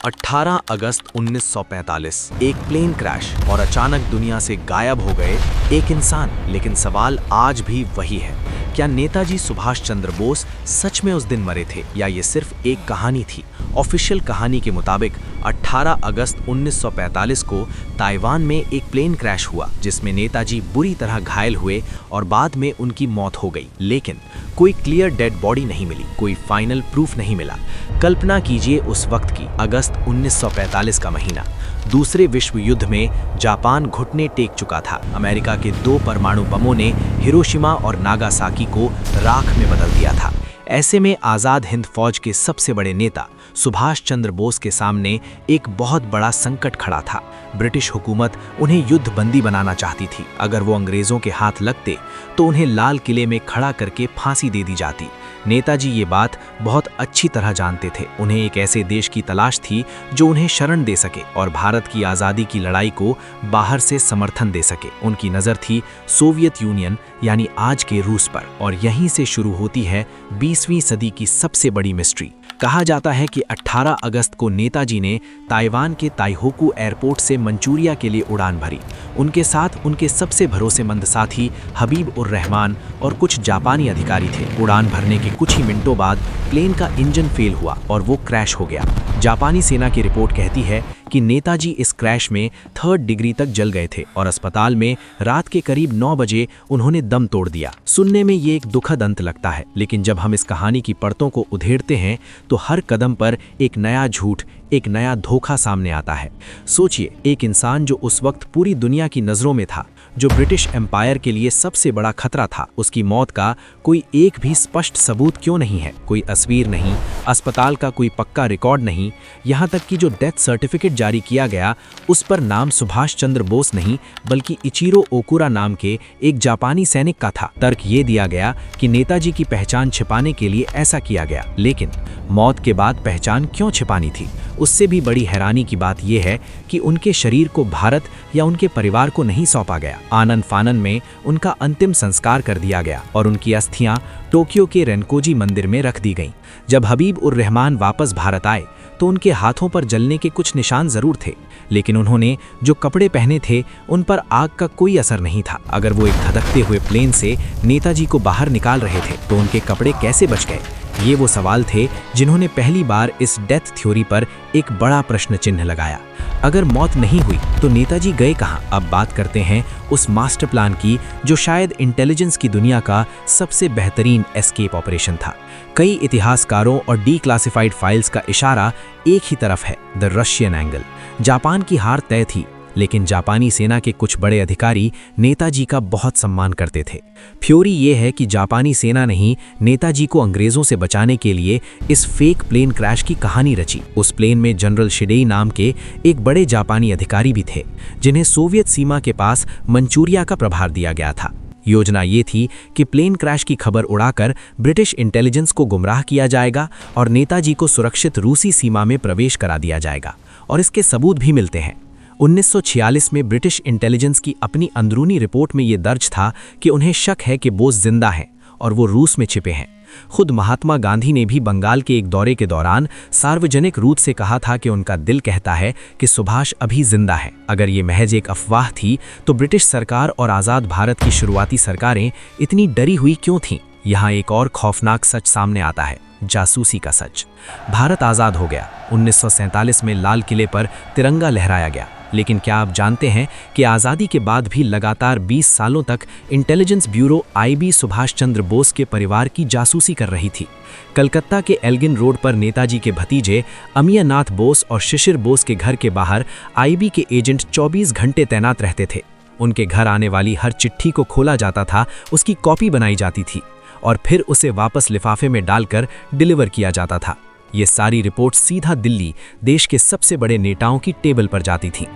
18 अगस्त 1945 एक plane crash और अचानक दुनिया से गायब हो गए एक इंसान। लेकिन सवाल आज भी वही है, क्या नेताजी सुभाष चंद्र बोस सच में उस दिन मरे थे या ये सिर्फ एक कहानी थी? ऑफिशियल कहानी के मुताबिक 18 अगस्त 1945 को ताइवान में एक प्लेन क्रैश हुआ जिसमें नेताजी बुरी तरह घायल हुए और बाद में उनकी मौत हो गई। लेकिन कोई क्लियर डेड बॉडी नहीं मिली, कोई फाइनल प्रूफ नहीं मिला। कल्पना कीजिए उस वक्त की, अगस्त 1945 का महीना। दूसरे विश्व युद्ध में जापान घुटने टेक चुका था। अमेरिका के 2 परमाणु बमों ने हिरोशिमा और नागासाकी को राख में बदल दिया था। ऐसे में आज़ाद हिंद फौज के सबसे बड़े नेता सुभाष चंद्र बोस के सामने एक बहुत बड़ा संकट खड़ा था। ब्रिटिश हुकूमत उन्हें युद्ध बंदी बनाना चाहती थी। अगर वो अंग्रेज़ों के हाथ लगते तो उन्हें लाल किले में खड़ा करके फांसी दे दी जाती। नेताजी ये बात बहुत अच्छी तरह जानते थे। उन्हें एक ऐसे देश की तलाश थी जो उन्हें शरण दे सके और भारत की आज़ादी की लड़ाई को बाहर से समर्थन दे सके। उनकी नज़र थी सोवियत यूनियन यानी आज के रूस पर, और यहीं से शुरू होती है 20वीं सदी की सबसे बड़ी मिस्ट्री। कहा जाता है कि 18 अगस्त को नेताजी ने ताइवान के ताइहोकू एयरपोर्ट से मंचूरिया के लिए उड़ान भरी। उनके साथ उनके सबसे भरोसेमंद साथी हबीब उर रहमान और कुछ जापानी अधिकारी थे। उड़ान भरने के कुछ ही मिनटों बाद प्लेन का इंजन फेल हुआ और वो क्रैश हो गया। जापानी सेना की रिपोर्ट कहती है कि नेताजी इस क्रैश में 3rd डिग्री तक जल गए थे और अस्पताल में रात के करीब 9 बजे उन्होंने दम तोड़ दिया। सुनने में ये एक दुखद अंत लगता है, लेकिन जब हम इस कहानी की परतों को उधेड़ते हैं तो हर कदम पर एक नया झूठ, एक नया धोखा सामने आता है। सोचिए, एक इंसान जो उस वक्त पूरी दुनिया की नज़रों में था, जो ब्रिटिश एम्पायर के लिए सबसे बड़ा खतरा था, उसकी मौत का कोई एक भी स्पष्ट सबूत क्यों नहीं है? कोई तस्वीर नहीं, अस्पताल का कोई पक्का रिकॉर्ड नहीं, यहाँ तक कि जो डेथ सर्टिफिकेट जारी किया गया उस पर नाम सुभाष चंद्र बोस नहीं बल्कि इचिरो ओकुरा नाम के एक जापानी सैनिक का था। तर्क ये दिया गया कि नेताजी की पहचान छिपाने के लिए ऐसा किया गया। लेकिन मौत के बाद पहचान क्यों छिपानी थी? उससे भी बड़ी हैरानी की बात यह है कि उनके शरीर को भारत या उनके परिवार को नहीं सौंपा गया। आनन फानन में उनका अंतिम संस्कार कर दिया गया और उनकी अस्थियां टोक्यो के रेनकोजी मंदिर में रख दी गईं। जब हबीब उर रहमान वापस भारत आए तो उनके हाथों पर जलने के कुछ निशान जरूर थे, लेकिन उन्होंने जो कपड़े पहने थे उन पर आग का कोई असर नहीं था। अगर वो एक धधकते हुए प्लेन से नेताजी को बाहर निकाल रहे थे तो उनके कपड़े कैसे बच गए? ये वो सवाल थे जिन्होंने पहली बार इस डेथ थ्योरी पर एक बड़ा प्रश्न चिन्ह लगाया। अगर मौत नहीं हुई तो नेताजी गए कहाँ? अब बात करते हैं उस मास्टर प्लान की जो शायद इंटेलिजेंस की दुनिया का सबसे बेहतरीन एस्केप ऑपरेशन था। कई इतिहासकारों और डीक्लासिफाइड फाइल्स का इशारा एक ही तरफ है, द रशियन एंगल। जापान की हार तय थी, लेकिन जापानी सेना के कुछ बड़े अधिकारी नेताजी का बहुत सम्मान करते थे। थ्योरी ये है कि जापानी सेना ने ही नेताजी को अंग्रेजों से बचाने के लिए इस फेक प्लेन क्रैश की कहानी रची। उस प्लेन में जनरल शिडेई नाम के एक बड़े जापानी अधिकारी भी थे, जिन्हें सोवियत सीमा के पास मंचूरिया का प्रभार दिया गया था। योजना ये थी कि प्लेन क्रैश की खबर उड़ाकर ब्रिटिश इंटेलिजेंस को गुमराह किया जाएगा और नेताजी को सुरक्षित रूसी सीमा में प्रवेश करा दिया जाएगा। और इसके सबूत भी मिलते हैं। 1946 में ब्रिटिश इंटेलिजेंस की अपनी अंदरूनी रिपोर्ट में ये दर्ज था कि उन्हें शक है कि बोस जिंदा हैं और वो रूस में छिपे हैं। खुद महात्मा गांधी ने भी बंगाल के एक दौरे के दौरान सार्वजनिक रूप से कहा था कि उनका दिल कहता है कि सुभाष अभी जिंदा है। अगर ये महज एक अफवाह थी तो ब्रिटिश सरकार और आज़ाद भारत की शुरुआती सरकारें इतनी डरी हुई क्यों थीं? यहाँ एक और खौफनाक सच सामने आता है, जासूसी का सच। भारत आज़ाद हो गया। 1947 में लाल किले पर तिरंगा लहराया गया। लेकिन क्या आप जानते हैं कि आज़ादी के बाद भी लगातार 20 सालों तक intelligence bureau IB Subhash Chandra Bose के परिवार की जासूसी कर रही थी। कलकत्ता के एल्गिन रोड पर नेताजी के भतीजे अमियनाथ बोस और शिशिर बोस के घर के बाहर IB के एजेंट 24 घंटे तैनात रहते थे। उनके घर आने वाली हर चिट्ठी को खोला जाता था, उसकी कॉपी बनाई जाती थी और फिर उसे वापस लिफाफे में डालकर डिलीवर किया जाता था। ये सारी रिपोर्ट सीधा दिल्ली, देश के सबसे बड़े नेताओं की टेबल पर जाती थी।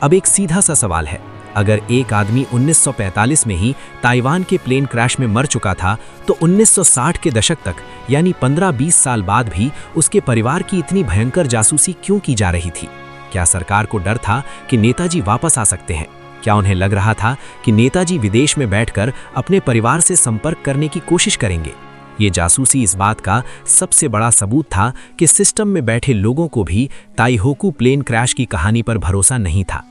अब एक सीधा सा सवाल है, अगर एक आदमी 1945 में ही ताइवान के प्लेन क्रैश में मर चुका था तो 1960 के दशक तक यानी 15-20 साल बाद भी उसके परिवार की इतनी भयंकर जासूसी क्यों की जा रही थी? क्या सरकार को डर था कि नेताजी वापस आ सकते हैं? क्या उन्हें लग रहा था कि नेताजी विदेश में बैठकर अपने परिवार से संपर्क करने की कोशिश करेंगे? ये जासूसी इस बात का सबसे बड़ा सबूत था कि सिस्टम में बैठे लोगों को भी ताइहोकू प्लेन क्रैश की कहानी पर भरोसा नहीं था।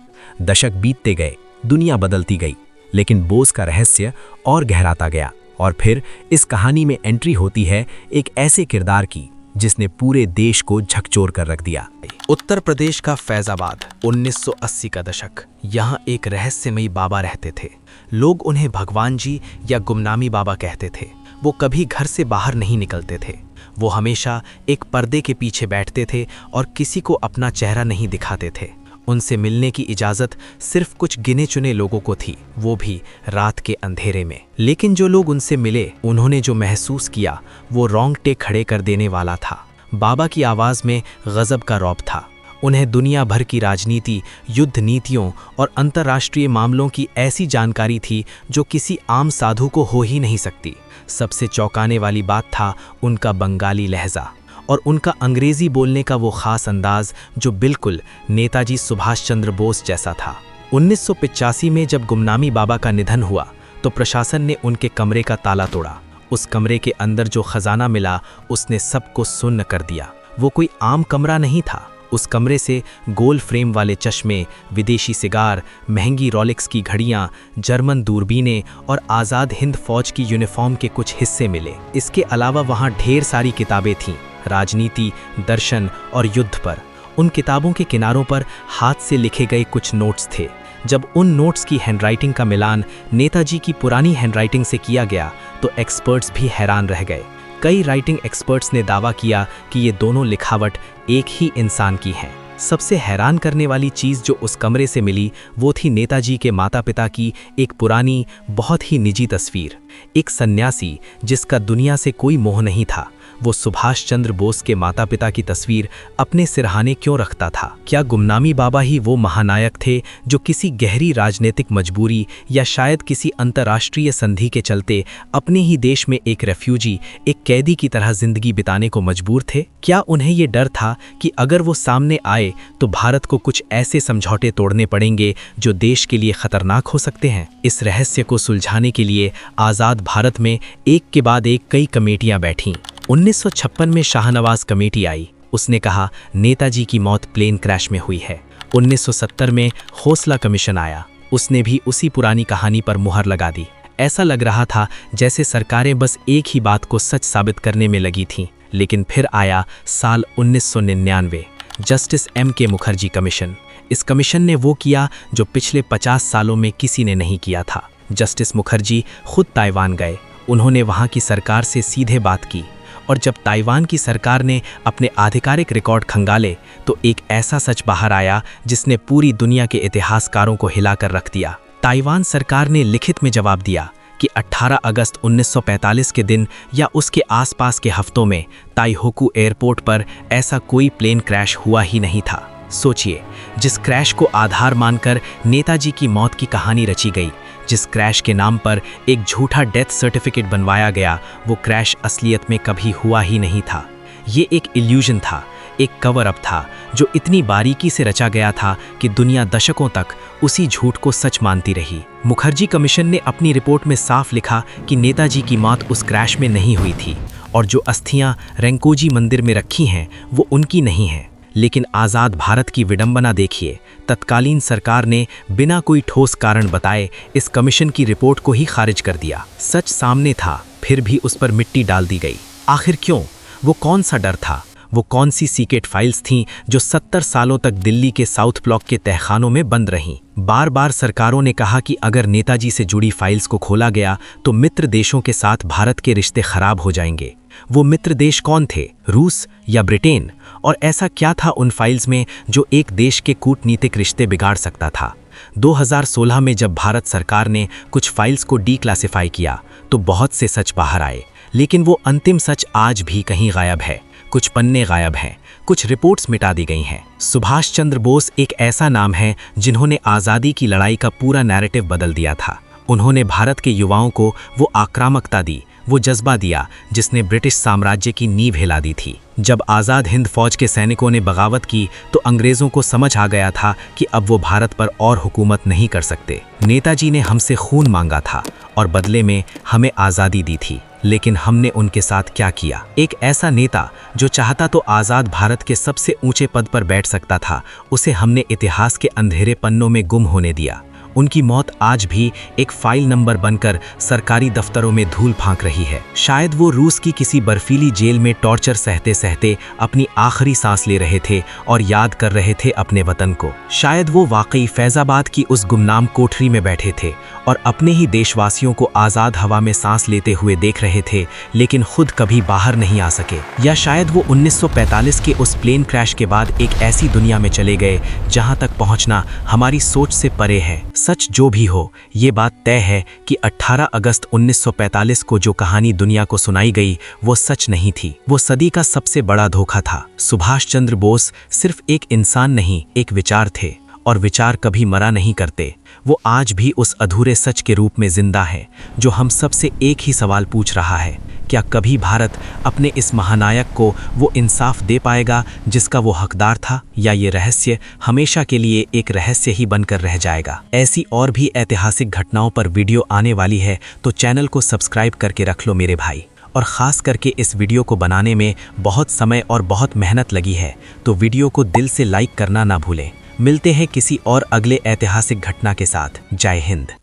दशक बीतते गए, दुनिया बदलती गई, लेकिन बोस का रहस्य और गहराता गया। और फिर इस कहानी में एंट्री होती है एक ऐसे किरदार की जिसने पूरे देश को झकझोर कर रख दिया। उत्तर प्रदेश का फैजाबाद, 1980 का दशक। यहाँ एक रहस्यमयी बाबा रहते थे। लोग उन्हें भगवान जी या गुमनामी बाबा कहते थे। वो कभी घर से बाहर नहीं निकलते थे। वो हमेशा एक पर्दे के पीछे बैठते थे और किसी को अपना चेहरा नहीं दिखाते थे। उनसे मिलने की इजाज़त सिर्फ कुछ गिने चुने लोगों को थी, वो भी रात के अंधेरे में। लेकिन जो लोग उनसे मिले, उन्होंने जो महसूस किया वो रोंगटे खड़े कर देने वाला था। बाबा की आवाज़ में गज़ब का रौब था। उन्हें दुनिया भर की राजनीति, युद्ध नीतियों और अंतर्राष्ट्रीय मामलों की ऐसी जानकारी थी जो किसी आम साधु को हो ही नहीं सकती। सबसे चौंकाने वाली बात था उनका बंगाली लहजा और उनका अंग्रेज़ी बोलने का वो ख़ास अंदाज़ जो बिल्कुल नेताजी सुभाष चंद्र बोस जैसा था। 1985 में जब गुमनामी बाबा का निधन हुआ तो प्रशासन ने उनके कमरे का ताला तोड़ा। उस कमरे के अंदर जो खजाना मिला उसने सबको सुन्न कर दिया। वो कोई आम कमरा नहीं था। उस कमरे से गोल फ्रेम वाले चश्मे, विदेशी सिगार, महंगी रॉलेक्स की घड़ियां, जर्मन दूरबीनें और आज़ाद हिंद फौज की यूनिफॉर्म के कुछ हिस्से मिले। इसके अलावा वहां ढेर सारी किताबें थीं, राजनीति, दर्शन और युद्ध पर। उन किताबों के किनारों पर हाथ से लिखे गए कुछ नोट्स थे। जब उन नोट्स की हैंडराइटिंग का मिलान नेताजी की पुरानी हैंडराइटिंग से किया गया तो एक्सपर्ट्स भी हैरान रह गए। कई राइटिंग एक्सपर्ट्स ने दावा किया कि ये दोनों लिखावट एक ही इंसान की हैं। सबसे हैरान करने वाली चीज़ जो उस कमरे से मिली वो थी नेताजी के माता पिता की एक पुरानी, बहुत ही निजी तस्वीर। एक सन्यासी जिसका दुनिया से कोई मोह नहीं था, वो सुभाष चंद्र बोस के माता पिता की तस्वीर अपने सिरहाने क्यों रखता था? क्या गुमनामी बाबा ही वो महानायक थे जो किसी गहरी राजनीतिक मजबूरी या शायद किसी अंतर्राष्ट्रीय संधि के चलते अपने ही देश में एक रेफ्यूजी, एक कैदी की तरह जिंदगी बिताने को मजबूर थे? क्या उन्हें ये डर था कि अगर वो सामने आए तो भारत को कुछ ऐसे समझौते तोड़ने पड़ेंगे जो देश के लिए खतरनाक हो सकते हैं? इस रहस्य को सुलझाने के लिए आज़ाद भारत में एक के बाद एक कई कमेटियां बैठीं। 1956 में शाहनवाज कमेटी आई। उसने कहा नेताजी की मौत प्लेन क्रैश में हुई है। 1970 में हौसला कमीशन आया। उसने भी उसी पुरानी कहानी पर मुहर लगा दी। ऐसा लग रहा था जैसे सरकारें बस एक ही बात को सच साबित करने में लगी थीं। लेकिन फिर आया साल 1999, जस्टिस M.K. मुखर्जी कमीशन। इस कमीशन ने वो किया जो पिछले 50 सालों में किसी ने नहीं किया था। जस्टिस मुखर्जी खुद ताइवान गए। उन्होंने वहाँ की सरकार से सीधे बात की और जब ताइवान की सरकार ने अपने आधिकारिक रिकॉर्ड खंगाले तो एक ऐसा सच बाहर आया जिसने पूरी दुनिया के इतिहासकारों को हिलाकर रख दिया। ताइवान सरकार ने लिखित में जवाब दिया कि 18 अगस्त 1945 के दिन या उसके आसपास के हफ्तों में ताइहोकू एयरपोर्ट पर ऐसा कोई प्लेन क्रैश हुआ ही नहीं था। सोचिए, जिस क्रैश को आधार मानकर नेताजी की मौत की कहानी रची गई, जिस क्रैश के नाम पर एक झूठा डेथ सर्टिफिकेट बनवाया गया, वो क्रैश असलियत में कभी हुआ ही नहीं था। ये एक इल्यूजन था, एक कवर अप था जो इतनी बारीकी से रचा गया था कि दुनिया दशकों तक उसी झूठ को सच मानती रही। मुखर्जी कमीशन ने अपनी रिपोर्ट में साफ लिखा कि नेताजी की मौत उस क्रैश में नहीं हुई थी और जो अस्थियां रेंकोजी मंदिर में रखी हैं वो उनकी नहीं हैं। लेकिन आज़ाद भारत की विडंबना देखिए, तत्कालीन सरकार ने बिना कोई ठोस कारण बताए इस कमीशन की रिपोर्ट को ही खारिज कर दिया। सच सामने था, फिर भी उस पर मिट्टी डाल दी गई। आखिर क्यों? वो कौन सा डर था? वो कौन सी सीक्रेट फाइल्स थीं जो 70 सालों तक दिल्ली के साउथ ब्लॉक के तहखानों में बंद रहीं? बार बार सरकारों ने कहा कि अगर नेताजी से जुड़ी फाइल्स को खोला गया तो मित्र देशों के साथ भारत के रिश्ते खराब हो जाएंगे। वो मित्र देश कौन थे? रूस या ब्रिटेन? और ऐसा क्या था उन फाइल्स में जो एक देश के कूटनीतिक रिश्ते बिगाड़ सकता था? 2016 में जब भारत सरकार ने कुछ फाइल्स को डीक्लासिफाई किया तो बहुत से सच बाहर आए, लेकिन वो अंतिम सच आज भी कहीं गायब है। कुछ पन्ने गायब हैं, कुछ रिपोर्ट्स मिटा दी गई हैं। सुभाष चंद्र बोस एक ऐसा नाम है जिन्होंने आज़ादी की लड़ाई का पूरा नैरेटिव बदल दिया था। उन्होंने भारत के युवाओं को वो आक्रामकता दी, वो जज्बा दिया जिसने ब्रिटिश साम्राज्य की नींव हिला दी थी। जब आज़ाद हिंद फौज के सैनिकों ने बगावत की तो अंग्रेज़ों को समझ आ गया था कि अब वो भारत पर और हुकूमत नहीं कर सकते। नेताजी ने हमसे खून मांगा था और बदले में हमें आज़ादी दी थी, लेकिन हमने उनके साथ क्या किया। एक ऐसा नेता जो चाहता तो आज़ाद भारत के सबसे ऊंचे पद पर बैठ सकता था, उसे हमने इतिहास के अंधेरे पन्नों में गुम होने दिया। उनकी मौत आज भी एक फाइल नंबर बनकर सरकारी दफ्तरों में धूल फांक रही है। शायद वो रूस की किसी बर्फीली जेल में टॉर्चर सहते सहते अपनी आखिरी सांस ले रहे थे और याद कर रहे थे अपने वतन को। शायद वो वाकई फैजाबाद की उस गुमनाम कोठरी में बैठे थे और अपने ही देशवासियों को आज़ाद हवा में सांस लेते हुए देख रहे थे, लेकिन खुद कभी बाहर नहीं आ सके। या शायद वो 1945 के उस प्लेन क्रैश के बाद एक ऐसी दुनिया में चले गए जहां तक पहुंचना हमारी सोच से परे है। सच जो भी हो, ये बात तय है कि 18 अगस्त 1945 को जो कहानी दुनिया को सुनाई गई वो सच नहीं थी। वो सदी का सबसे बड़ा धोखा था। सुभाष चंद्र बोस सिर्फ एक इंसान नहीं, एक विचार थे, और विचार कभी मरा नहीं करते। वो आज भी उस अधूरे सच के रूप में जिंदा है जो हम सबसे एक ही सवाल पूछ रहा है, क्या कभी भारत अपने इस महानायक को वो इंसाफ दे पाएगा जिसका वो हकदार था, या ये रहस्य हमेशा के लिए एक रहस्य ही बनकर रह जाएगा। ऐसी और भी ऐतिहासिक घटनाओं पर वीडियो आने वाली है, तो चैनल को सब्सक्राइब करके रख लो मेरे भाई। और ख़ास करके इस वीडियो को बनाने में बहुत समय और बहुत मेहनत लगी है, तो वीडियो को दिल से लाइक करना ना भूलें। मिलते हैं किसी और अगले ऐतिहासिक घटना के साथ। जय हिंद।